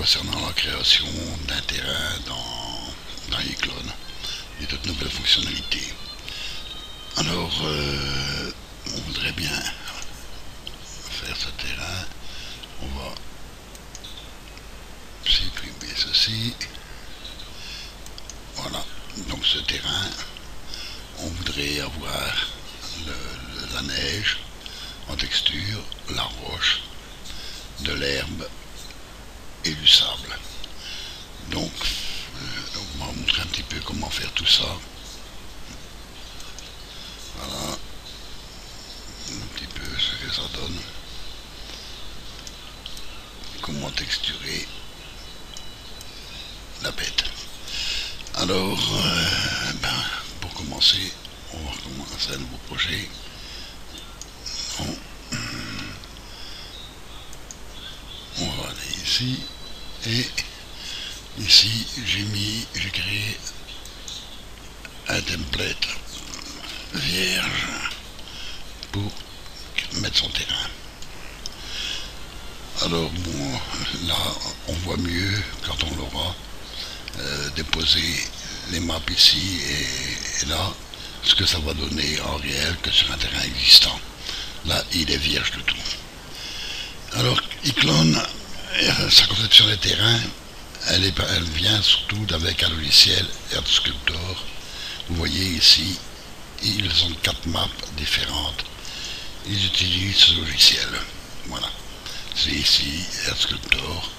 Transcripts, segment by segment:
concernant la création d'un terrain dans iClone et de nouvelles fonctionnalités. Alors, on voudrait bien faire ce terrain. On va supprimer ceci. Voilà, donc ce terrain, on voudrait avoir la neige en texture, la roche, de l'herbe et du sable. Donc, on va montrer un petit peu comment faire tout ça. Voilà un petit peu ce que ça donne. Comment texturer la bête. Alors, pour commencer, on va recommencer un nouveau projet. Bon. On va aller ici et ici j'ai créé un template vierge pour mettre son terrain. Alors bon, là on voit mieux quand on l'aura déposé les maps ici et là ce que ça va donner en réel que sur un terrain existant. Là il est vierge de tout. Alors iClone, sa conception des terrains, elle vient surtout avec un logiciel EarthSculptor. Vous voyez ici, ils ont 4 maps différentes. Ils utilisent ce logiciel. Voilà. C'est ici EarthSculptor.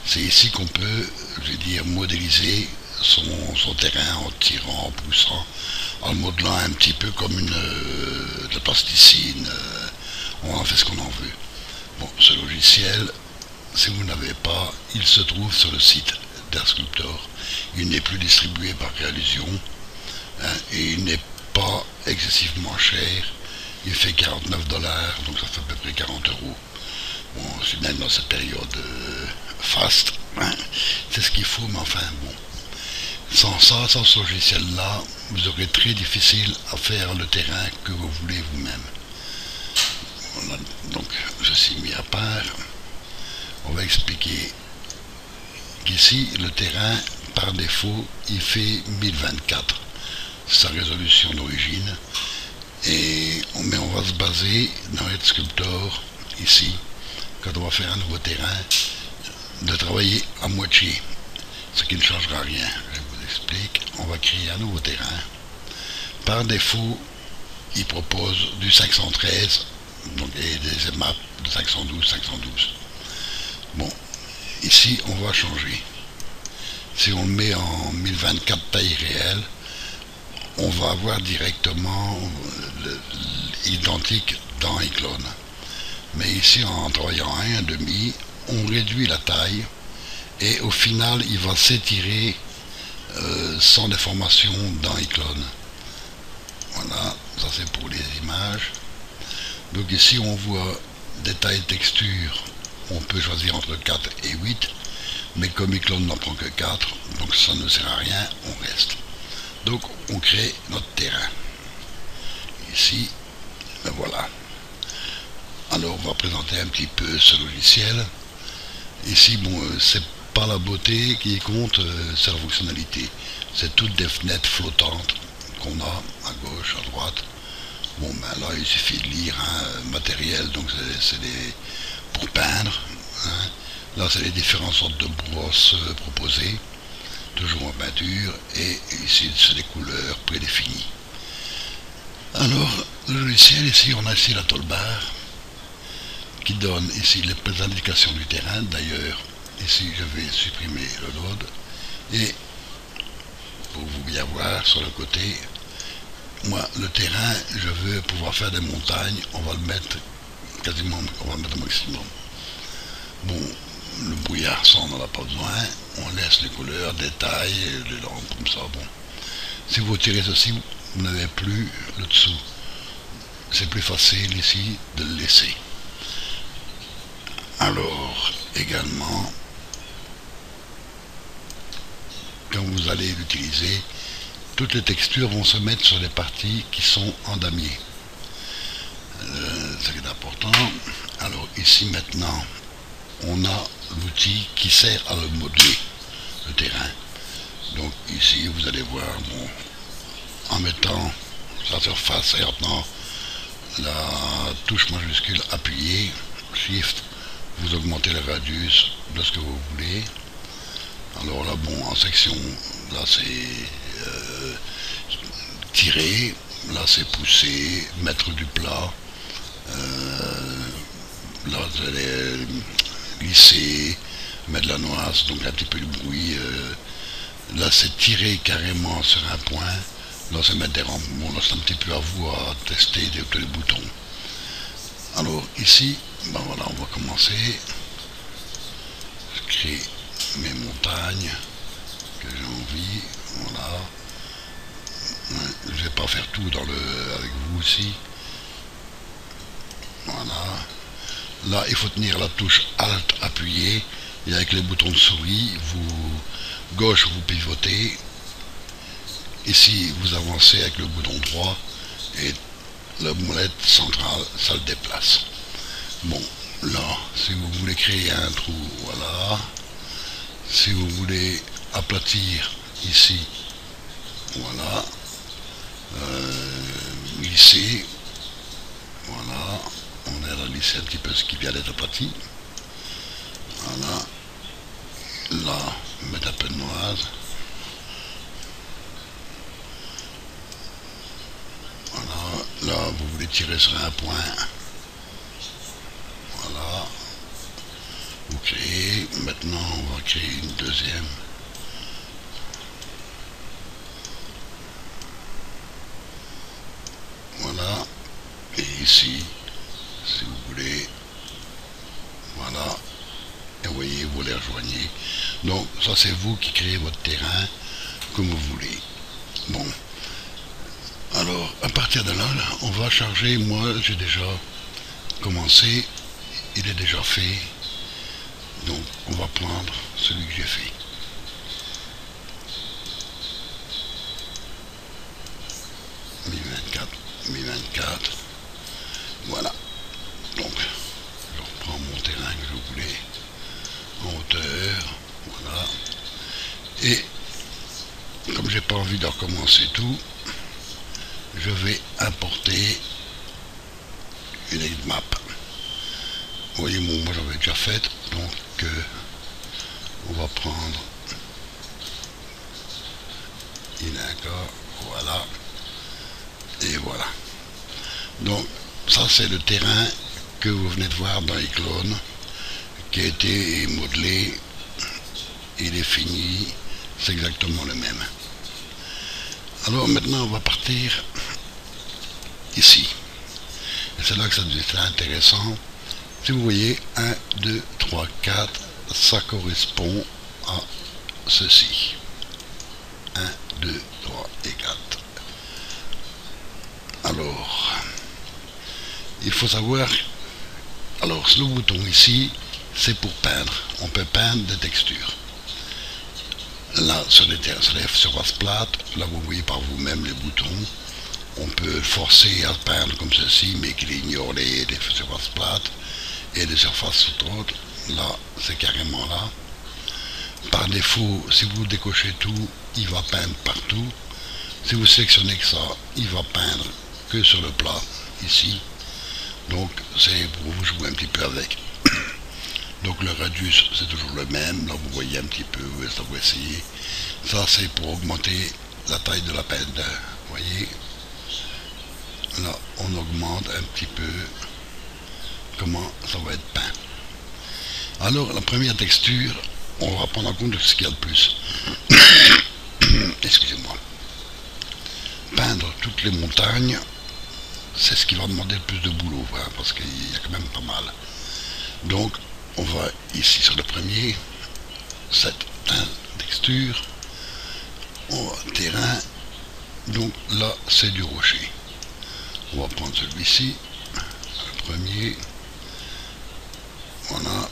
C'est ici qu'on peut, je vais dire, modéliser son terrain en tirant, en poussant, en le modelant un petit peu comme de la plasticine. On en fait ce qu'on en veut. Bon, ce logiciel, si vous n'avez pas, il se trouve sur le site d'EarthSculptor. Il n'est plus distribué par Realusion et il n'est pas excessivement cher. Il fait 49$, donc ça fait à peu près 40€. Bon, c'est même dans cette période faste, c'est ce qu'il faut, mais enfin bon. Sans ça, sans ce logiciel-là, vous aurez très difficile à faire le terrain que vous voulez vous-même. Voilà, donc ceci mis à part, on va expliquer qu'ici le terrain par défaut il fait 1024, sa résolution d'origine, mais on va se baser dans EarthSculptor ici, quand on va faire un nouveau terrain, de travailler à moitié, ce qui ne changera rien. Je vous explique, on va créer un nouveau terrain. Par défaut, il propose du 513 donc, et des maps de 512. Bon, ici on va changer. Si on le met en 1024 taille réelle, on va avoir directement identique dans iClone. Mais ici en travaillant à 1,5, on réduit la taille et au final il va s'étirer sans déformation dans iClone. Voilà, ça c'est pour les images. Donc ici on voit détail texture, on peut choisir entre 4 et 8, mais comme iClone n'en prend que 4, donc ça ne sert à rien, on reste. Donc on crée notre terrain. Ici, ben voilà. Alors on va présenter un petit peu ce logiciel. Ici, bon, c'est pas la beauté qui compte, c'est la fonctionnalité. C'est toutes des fenêtres flottantes qu'on a à gauche, à droite. Bon, ben là, il suffit de lire un matériel, donc c'est pour peindre. Hein. Là, c'est les différentes sortes de brosses proposées, toujours en peinture, et ici, c'est des couleurs prédéfinies. Alors, le logiciel, ici, on a ici la toolbar, qui donne ici les indications du terrain. D'ailleurs, ici, je vais supprimer le load, et pour vous bien voir sur le côté, moi, le terrain, je veux pouvoir faire des montagnes, on va le mettre quasiment, on va le mettre au maximum. Bon, le brouillard, ça, on n'en a pas besoin, on laisse les couleurs, détails, les lampes, comme ça, bon. Si vous tirez ceci, vous n'avez plus le dessous. C'est plus facile ici de le laisser. Alors, également, quand vous allez l'utiliser, toutes les textures vont se mettre sur les parties qui sont en damier. C'est important. Alors ici maintenant, on a l'outil qui sert à le modeler, le terrain. Donc ici vous allez voir, bon, en mettant sa surface et en tenant la touche majuscule appuyée, Shift, vous augmentez le radius de ce que vous voulez. Alors là, bon, en section, là c'est tirer, là c'est pousser, mettre du plat, là vous allez glisser, mettre de la noise, donc un petit peu de bruit. Là c'est tirer carrément sur un point, là c'est mettre des rampes. Bon, là c'est un petit peu à vous à tester les boutons. Alors ici, ben voilà, on va commencer. Je crée mes montagnes que j'ai envie, voilà. Je vais pas faire tout avec vous aussi. Voilà. Là, il faut tenir la touche Alt appuyée et avec les boutons de souris, gauche vous pivotez. Ici, vous avancez avec le bouton droit et la molette centrale, ça le déplace. Bon, là, si vous voulez créer un trou, voilà. Si vous voulez aplatir ici, voilà. Lisser, voilà. On aide à lisser un petit peu ce qui vient d'être aplati. Voilà. Là, mettre un peu de noise. Voilà. Là, vous voulez tirer sur un point. Voilà. Vous créez. Maintenant, on va créer une deuxième. Voilà. Et ici, si vous voulez, voilà. Et vous voyez, vous les rejoignez. Donc, ça, c'est vous qui créez votre terrain comme vous voulez. Bon. Alors, à partir de là, on va charger. Moi, j'ai déjà commencé. Il est déjà fait. Donc, on va prendre celui que j'ai fait. Mi 24. Voilà. Donc, je reprends mon terrain que je voulais en hauteur. Voilà. Et comme j'ai pas envie de recommencer tout, je vais importer une map. Vous voyez, moi j'avais déjà fait, donc on va prendre d'accord, voilà, et voilà. Donc ça c'est le terrain que vous venez de voir dans les clones, qui a été modelé, il est fini, c'est exactement le même. Alors maintenant on va partir ici. Et c'est là que ça devient intéressant. Si vous voyez 1, 2, 3, 4, ça correspond à ceci. 1, 2, 3 et 4. Alors, il faut savoir, alors ce bouton ici, c'est pour peindre. On peut peindre des textures. Là, sur les surfaces plates, là vous voyez par vous-même les boutons. On peut forcer à peindre comme ceci, mais qu'il ignore les surfaces plates et les surfaces autres. Là, c'est carrément là. Par défaut, si vous décochez tout, il va peindre partout. Si vous sélectionnez que ça, il va peindre que sur le plat, ici. Donc, c'est pour vous jouer un petit peu avec. Donc, le radius, c'est toujours le même. Là, vous voyez un petit peu, ça vous essayez. Ça, c'est pour augmenter la taille de la peine. Vous voyez. Là, on augmente un petit peu comment ça va être peint. Alors, la première texture, on va prendre en compte ce qu'il y a de plus. Excusez-moi. Peindre toutes les montagnes, c'est ce qui va demander le plus de boulot, hein, parce qu'il y a quand même pas mal. Donc, on va ici sur le premier, cette texture, on va terrain, donc là, c'est du rocher. On va prendre celui-ci, le premier, voilà,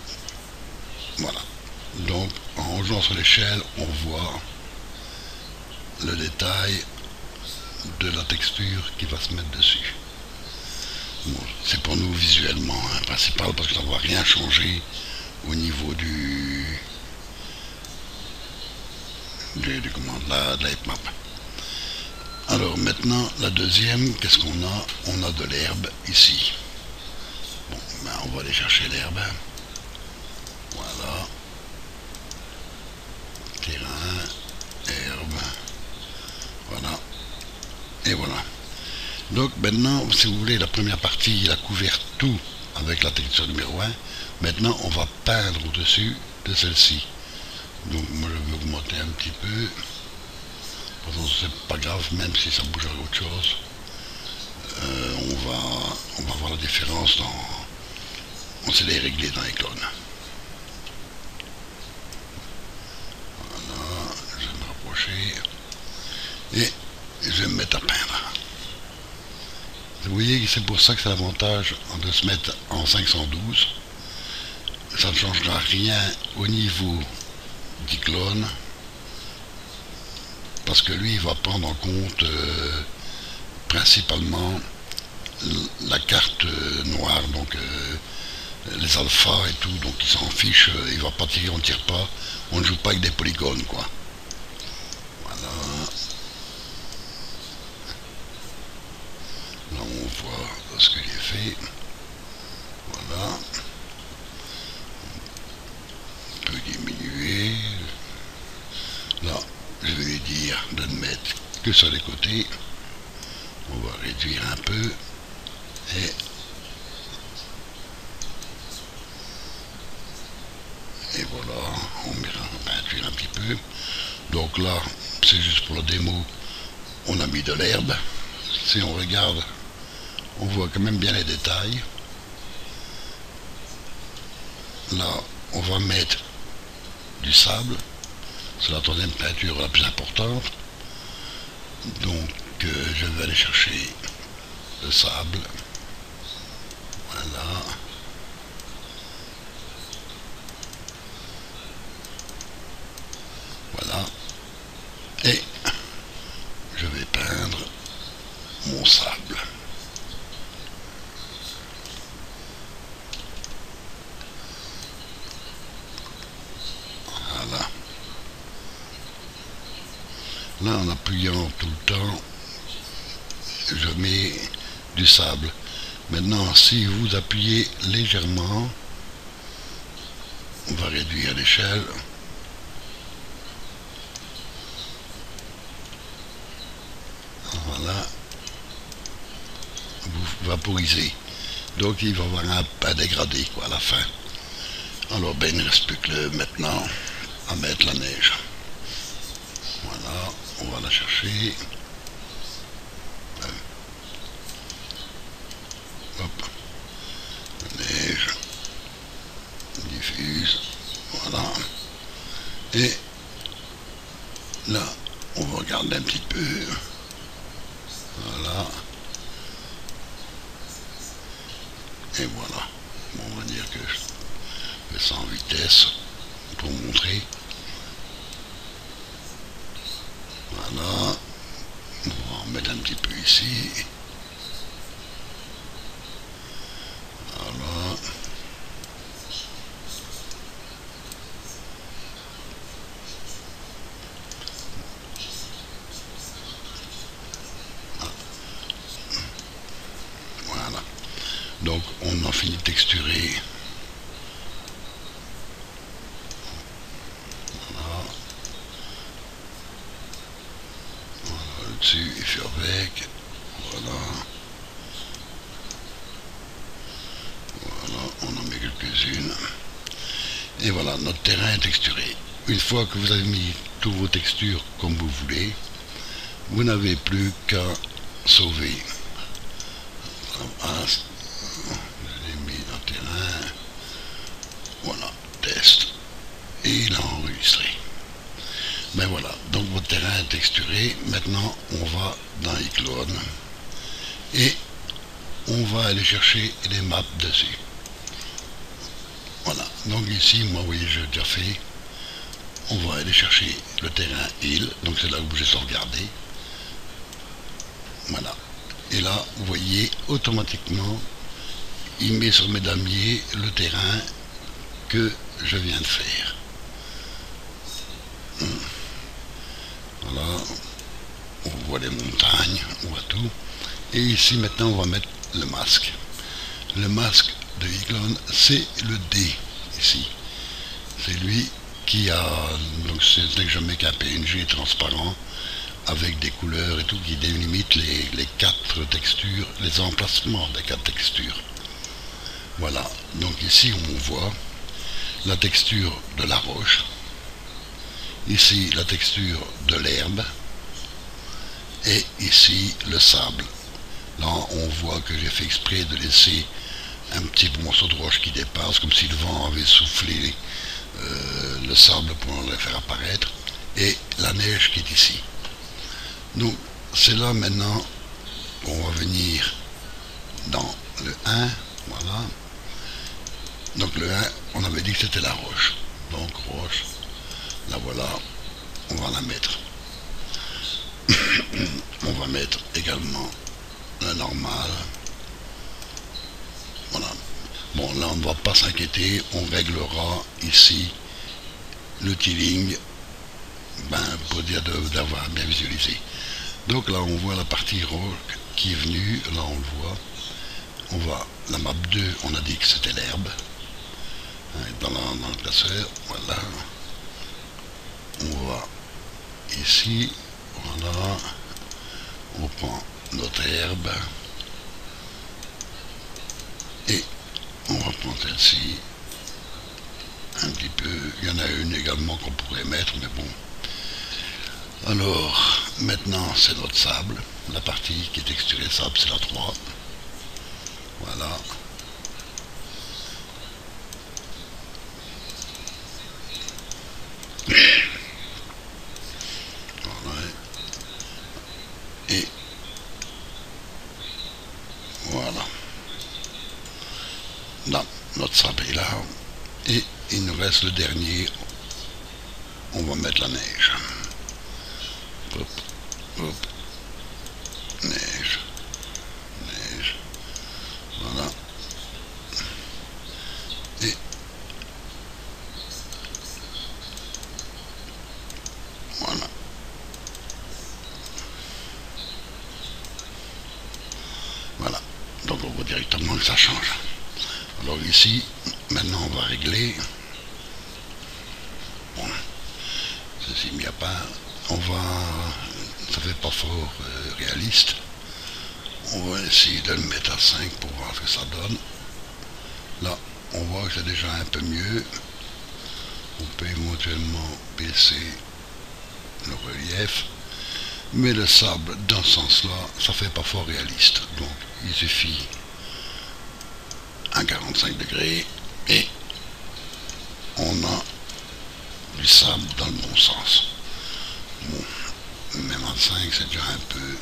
voilà. Donc en jouant sur l'échelle, on voit le détail de la texture qui va se mettre dessus. Bon, c'est pour nous visuellement, hein, principal, parce que ça ne va rien changer au niveau de la headmap. Alors maintenant, la deuxième, qu'est-ce qu'on a? On a de l'herbe ici. Bon, ben on va aller chercher l'herbe. Voilà. Terrain, herbe. Voilà. Et voilà. Donc maintenant, si vous voulez, la première partie, il a couvert tout avec la texture numéro 1. Maintenant, on va peindre au-dessus de celle-ci. Donc moi, je vais augmenter un petit peu. Pourtant, c'est pas grave, même si ça bouge à autre chose. On va voir la différence on sait les régler dans les clones. Voilà, je vais me rapprocher. Et je vais me mettre à peindre. Vous voyez, c'est pour ça que c'est l'avantage de se mettre en 512. Ça ne changera rien au niveau du clone, parce que lui, il va prendre en compte principalement la carte noire, donc les alphas et tout, donc il s'en fiche, il va pas tirer, on ne tire pas, on ne joue pas avec des polygones, quoi. Voilà. Là, on voit ce que j'ai fait. Voilà. On peut diminuer. Là, je vais lui dire de ne mettre que sur les côtés. On va réduire un peu. Et voilà, on met la peinture un petit peu. Donc là, c'est juste pour la démo, on a mis de l'herbe. Si on regarde, on voit quand même bien les détails. Là, on va mettre du sable. C'est la troisième peinture la plus importante. Donc, je vais aller chercher le sable. Voilà. Voilà. Et je vais peindre mon sable. Voilà. Là, en appuyant tout le temps, je mets du sable. Maintenant, si vous appuyez légèrement, on va réduire l'échelle. Voilà. Vous vaporisez. Donc il va y avoir un dégradé quoi, à la fin. Alors ben il ne reste plus que maintenant à mettre la neige. Voilà, on va la chercher. Hop. La neige. Diffuse. Voilà. Et là, on va regarder un petit peu. Voilà. Et voilà. Bon, on va dire que je fais ça en vitesse pour montrer. Voilà. On va en mettre un petit peu ici. Voilà. Voilà. Donc on a fini de texturer. Voilà. Voilà, au-dessus, il fait avec. Voilà. Voilà, on en met quelques-unes. Et voilà, notre terrain est texturé. Une fois que vous avez mis toutes vos textures comme vous voulez, vous n'avez plus qu'à sauver. Voilà, je l'ai mis dans le terrain. Voilà, test. Et il a enregistré. Ben voilà, donc votre terrain est texturé. Maintenant, on va dans iClone et on va aller chercher les maps dessus. Voilà, donc ici, moi, vous voyez, j'ai déjà fait. On va aller chercher le terrain île, donc c'est là où j'ai sauvegardé. Voilà. Et là, vous voyez, automatiquement, il met sur mes damiers le terrain que je viens de faire. Voilà, on voit les montagnes, on voit tout. Et ici maintenant on va mettre le masque. Le masque de Iglon, c'est le D ici. C'est lui qui a, donc c'est dès que je mets qu'un PNG transparent avec des couleurs et tout qui délimitent les quatre textures, les emplacements des quatre textures. Voilà, donc ici on voit la texture de la roche, ici la texture de l'herbe et ici le sable. Là on voit que j'ai fait exprès de laisser un petit morceau de roche qui dépasse comme si le vent avait soufflé le sable pour le faire apparaître, et la neige qui est ici. Donc c'est là maintenant qu'on va venir dans le 1, voilà. Donc le 1, on avait dit que c'était la roche. Donc roche, là voilà, on va la mettre. On va mettre également le normal. Voilà. Bon, là on ne va pas s'inquiéter, on réglera ici le tiling, pour dire d'avoir bien visualisé. Donc là on voit la partie rock qui est venue, là on le voit. On va, la map 2, on a dit que c'était l'herbe, dans le classeur, voilà. On va ici, voilà, on prend notre herbe, et on va prendre celle-ci, un petit peu, il y en a une également qu'on pourrait mettre, mais bon. Alors, maintenant c'est notre sable, la partie qui est texturée sable, c'est la 3. Voilà. Voilà. Et voilà. Là, notre sable est là. Et il nous reste le dernier. On va mettre la neige. Hop, hop. Neige. Neige. Voilà. Et voilà. Voilà. Donc on voit directement que ça change. Alors ici, maintenant on va régler. Bon, ceci mis à part. On va, ça fait pas fort réaliste. On va essayer de le mettre à 5 pour voir ce que ça donne. Là, on voit que c'est déjà un peu mieux. On peut éventuellement baisser le relief. Mais le sable, dans ce sens-là, ça fait pas fort réaliste. Donc, il suffit à 45 degrés et on a du sable dans le bon sens. Bon, même à 5, c'est déjà un peu...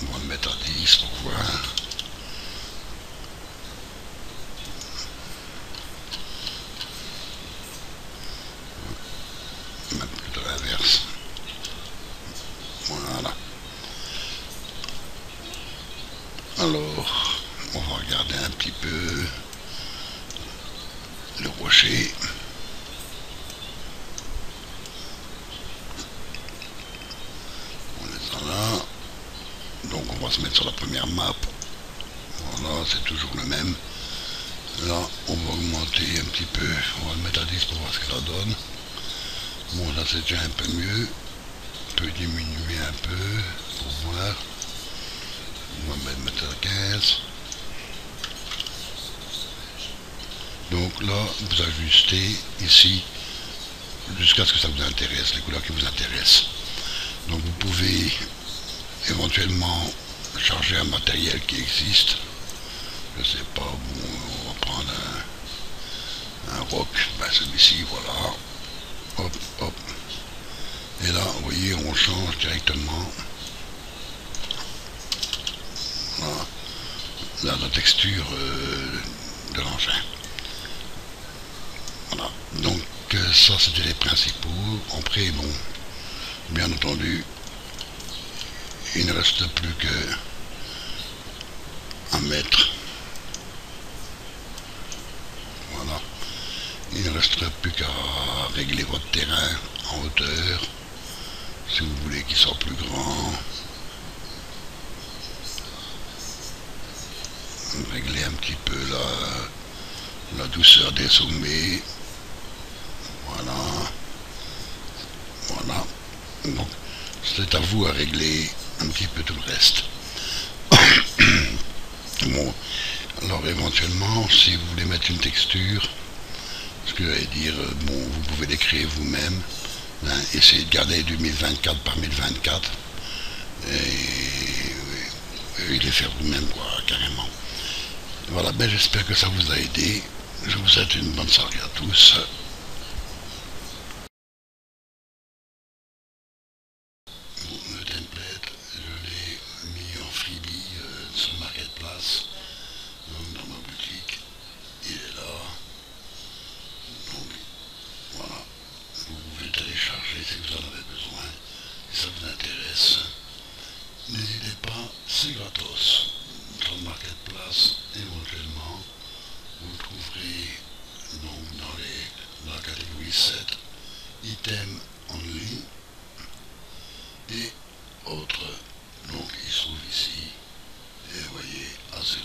On va le mettre à 10 pour voir. Même plutôt l'inverse. Voilà. Alors, on va regarder un petit peu le rocher. On est là. Donc on va se mettre sur la première map. Voilà, c'est toujours le même. Là, on va augmenter un petit peu. On va le mettre à 10 pour voir ce que ça donne. Bon, là c'est déjà un peu mieux. On peut diminuer un peu pour voir. On va mettre à 15. Donc là, vous ajustez ici jusqu'à ce que ça vous intéresse, les couleurs qui vous intéressent. Donc vous pouvez éventuellement charger un matériel qui existe. Je sais pas, bon, on va prendre un rock, celui-ci, voilà. Hop, hop. Et là, vous voyez, on change directement. Voilà. Là, la texture de l'engin. Voilà. Donc, ça, c'était les principaux. Après, bon, bien entendu, il ne reste plus que à mettre. Voilà. il ne resterait plus qu'à régler votre terrain en hauteur, si vous voulez qu'il soit plus grand. Régler un petit peu la douceur des sommets. Voilà. Voilà. Donc, c'est à vous à régler un petit peu tout le reste. Bon, alors éventuellement, si vous voulez mettre une texture, ce que j'allais dire, bon, vous pouvez les créer vous-même. Hein, essayez de garder du 1024 par 1024 et les faire vous-même, quoi, carrément. Voilà, ben j'espère que ça vous a aidé. Je vous souhaite une bonne soirée à tous. Bon, le template, je l'ai mis en freebie sur Marketplace, donc dans ma boutique. Il est là. Donc voilà, vous pouvez le télécharger si vous en avez besoin. Si ça vous intéresse, n'hésitez pas, c'est gratos. Sur le Marketplace, éventuellement, vous le trouverez donc dans la catégorie 7, items only et autres. Donc il se trouve ici, et vous voyez, à 0.